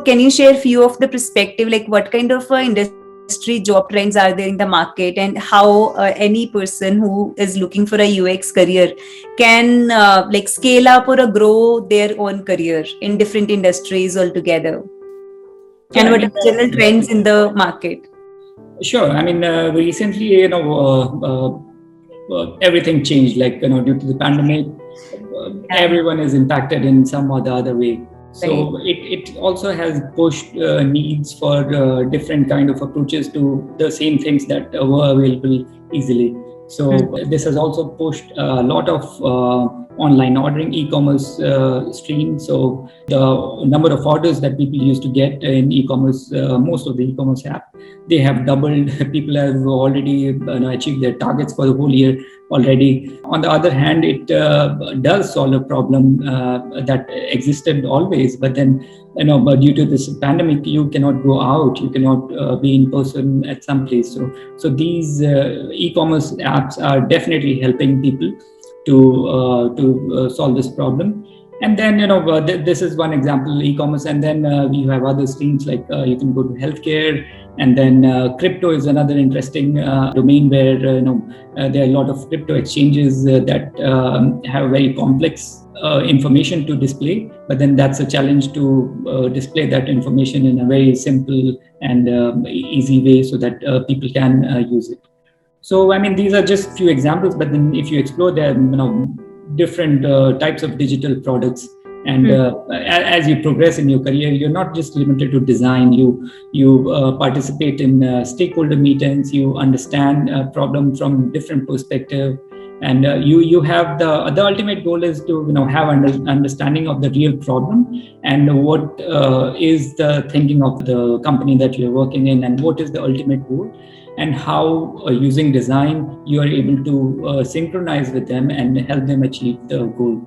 can you share few of the perspective, like what kind of industry job trends are there in the market, and how any person who is looking for a UX career can like scale up or grow their own career in different industries altogether? So And I what are mean, the general trends in the market? sure. I mean, recently, everything changed. Like, due to the pandemic, Yeah, everyone is impacted in some or the other way. right. So it also has pushed needs for different kind of approaches to the same things that were available easily. So Hmm. this has also pushed a lot of online ordering, e-commerce stream. So the number of orders that people used to get in e-commerce, most of the e-commerce app, they have doubled. People have already achieved their targets for the whole year already. On the other hand, it does solve a problem that existed always, but then but due to this pandemic, you cannot go out, you cannot be in person at some place. So these e-commerce apps are definitely helping people to solve this problem. And then this is one example, e-commerce, and then we have other streams like you can go to healthcare, and then crypto is another interesting domain where there are a lot of crypto exchanges that have very complex information to display, but then that's a challenge to display that information in a very simple and easy way so that people can use it. So I mean, these are just few examples, but then if you explore, there are different types of digital products. And as you progress in your career, you're not just limited to design. You participate in stakeholder meetings. You understand problem from different perspective, and you have the ultimate goal is to have understanding of the real problem, and what is the thinking of the company that you're working in, and what is the ultimate goal, and how using design you are able to synchronize with them and help them achieve the goal.